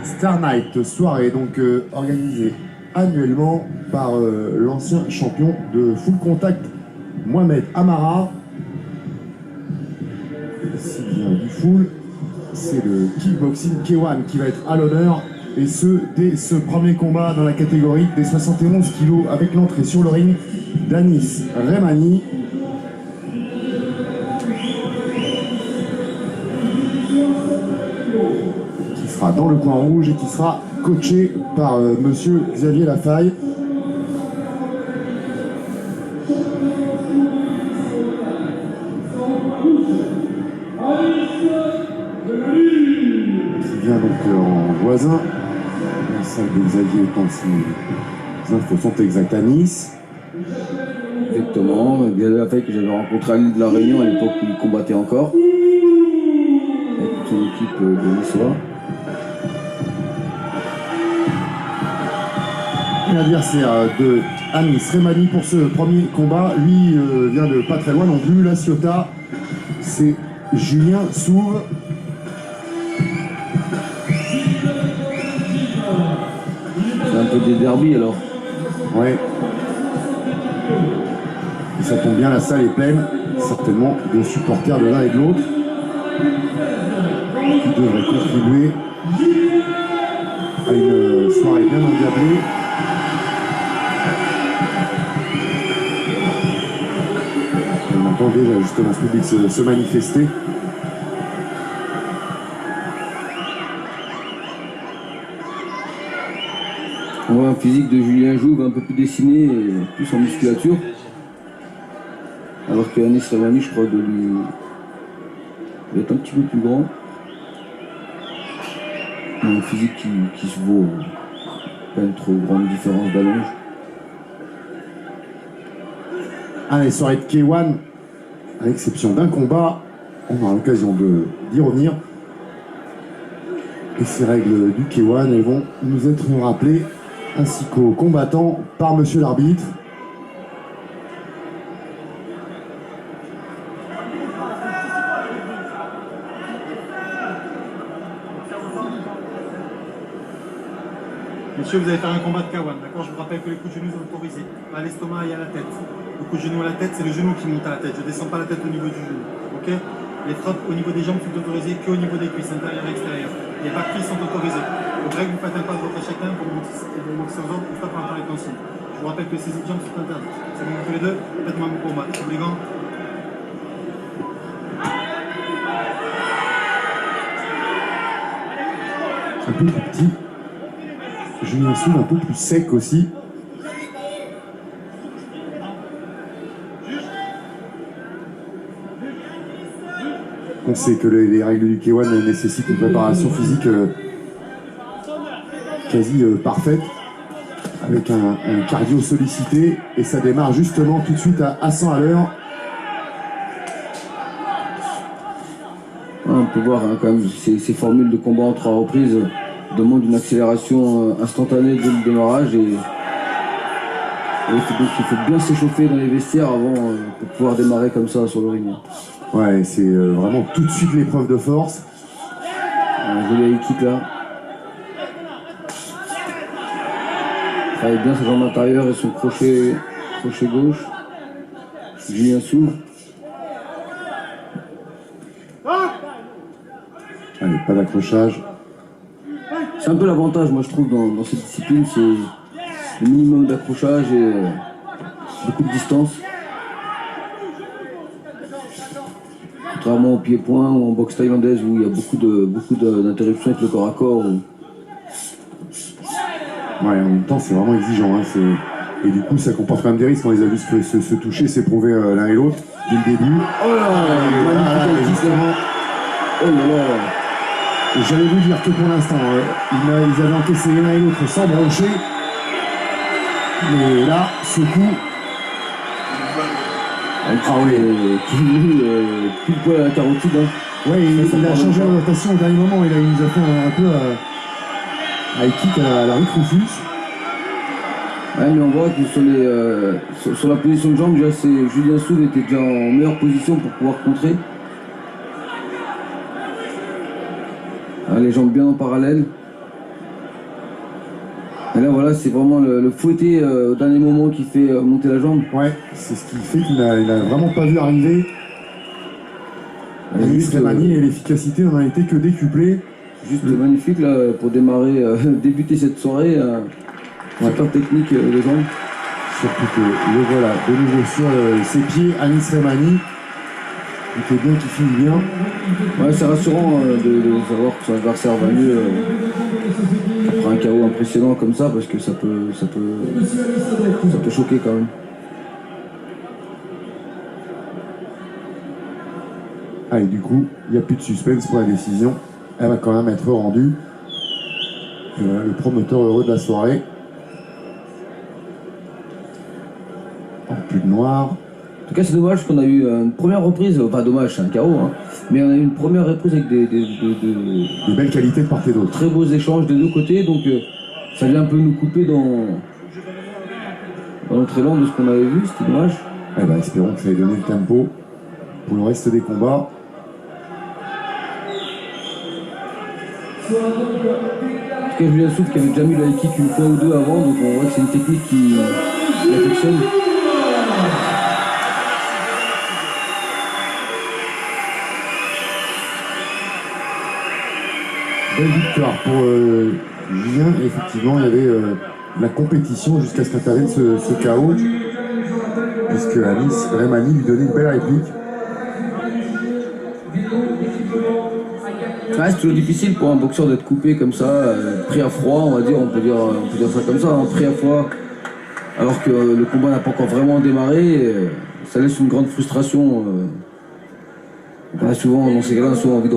Star Night, soirée donc organisée annuellement par l'ancien champion de full contact Mohamed Amara. S'il vient du full, c'est le kickboxing K1 qui va être à l'honneur, et ce dès ce premier combat dans la catégorie des 71 kilos avec l'entrée sur le ring d'Anis Remani. Qui sera dans le coin rouge et qui sera coaché par monsieur Xavier Lafaille. Qui vient donc en voisin. La salle de Xavier étant si les infos sont exactes à Nice. Exactement, Xavier Lafaille que j'avais rencontré à l'île de la Réunion à l'époque où il combattait encore. Avec toute son équipe de Niçois. L'adversaire de Anis Remani pour ce premier combat, lui vient de pas très loin non plus, la Ciotat, c'est Julien Souve. C'est un peu des derbies alors. Ouais. Et ça tombe bien, la salle est pleine, certainement de supporters de l'un et de l'autre, qui devraient contribuer à une soirée bien endiablée. On entend déjà justement ce public se manifester. On voit un physique de Julien Jouve un peu plus dessiné et plus en musculature. Alors que Anis Remani, je crois, de lui être un petit peu plus grand. Un physique qui se vaut pas une trop grande différence d'allonge. Les soirées de K1, à l'exception d'un combat, on aura l'occasion d'y revenir. Et ces règles du K1, elles vont nous être rappelées, ainsi qu'aux combattants, par monsieur l'arbitre. Messieurs, vous allez faire un combat de K1, d'accord? Je vous rappelle que les coups de genoux sont autorisés. À l'estomac et à la tête. Le coup de genou à la tête, c'est le genou qui monte à la tête. Je ne descends pas la tête au niveau du genou. Ok? Les frappes au niveau des jambes sont autorisées qu'au niveau des cuisses, intérieures et extérieures. Les back-kicks sont autorisés. Il faudrait que vous faites un pas de votre chacun pour vous montrer aux autres pour faire par les consignes. Je vous rappelle que ces jambes sont interdites. C'est bon tous les deux? Faites-moi mon combat. Vous les gants? Un peu plus petit. Julien Souve un peu plus sec aussi. On sait que les règles du K1 nécessitent une préparation physique quasi parfaite, avec un cardio sollicité, et ça démarre justement tout de suite à 100 à l'heure. On peut voir quand même ces formules de combat en 3 reprises demandent une accélération instantanée dès le démarrage et il faut bien s'échauffer dans les vestiaires avant pour pouvoir démarrer comme ça sur le ring. Ouais, c'est vraiment tout de suite l'épreuve de force. Un joli kick là. Travaille bien sa jambe intérieure et son crochet gauche. Julien Souve. Allez, pas d'accrochage. C'est un peu l'avantage, moi je trouve, dans cette discipline, c'est le minimum d'accrochage et beaucoup de distance. Contrairement au pied-point ou en boxe thaïlandaise où il y a beaucoup d'interruptions avec le corps à corps. Ouais, en même temps, c'est vraiment exigeant. Hein, et du coup, ça comporte quand même des risques. On les a vus se toucher, s'éprouver l'un et l'autre dès le début. Oh là, justement. Oh là là. Et j'allais vous dire que pour l'instant, ils avaient encaissé l'un et l'autre sans broncher. Mais là, ce coup. Ah oui, tout le poil à la carotide. Hein. Ouais, il a changé d'orientation au dernier moment. Il nous a fait un peu high kick à la Rick Rufus. Ouais, mais on voit que sur la position de jambe, déjà, Julien Souve était déjà en meilleure position pour pouvoir contrer. Les jambes bien en parallèle. Et là, voilà, c'est vraiment le fouetté au dernier moment qui fait monter la jambe. Ouais, c'est ce qui fait qu'il n'a vraiment pas vu arriver. Anis Juste, Slimani et l'efficacité n'en a été que décuplée. Juste magnifique là, pour démarrer, débuter cette soirée. Super technique de jambes. Surtout que le voilà, de nouveau sur ses pieds, Anis Slimani. Il fait bien, qui finit bien. Ouais, c'est rassurant de savoir que son adversaire va mieux après un KO impressionnant comme ça, parce que ça peut choquer quand même. Ah, et du coup, il n'y a plus de suspense pour la décision. Elle va quand même être rendue. Et voilà, le promoteur heureux de la soirée. En plus de noir. En tout cas, c'est dommage qu'on a eu une première reprise, pas dommage, c'est un KO, hein, mais on a eu une première reprise avec des belles qualités de part et d'autre. Très beaux échanges des deux côtés, donc ça vient un peu nous couper dans notre élan de ce qu'on avait vu, c'était dommage. Eh ben, espérons que ça ait donné le tempo pour le reste des combats. En tout cas, Julien Souffle qui avait déjà mis la kick une fois ou deux avant, donc on voit que c'est une technique qui affectionne. Belle victoire pour Julien. Et effectivement, il y avait la compétition jusqu'à ce qu'intervienne ce KO, puisque Anis Slimani lui donnait une belle réplique. C'est toujours difficile pour un boxeur d'être coupé comme ça, pris à froid, on peut dire ça comme ça, hein, pris à froid, alors que le combat n'a pas encore vraiment démarré, ça laisse une grande frustration. Souvent, dans ces cas-là, on a souvent envie de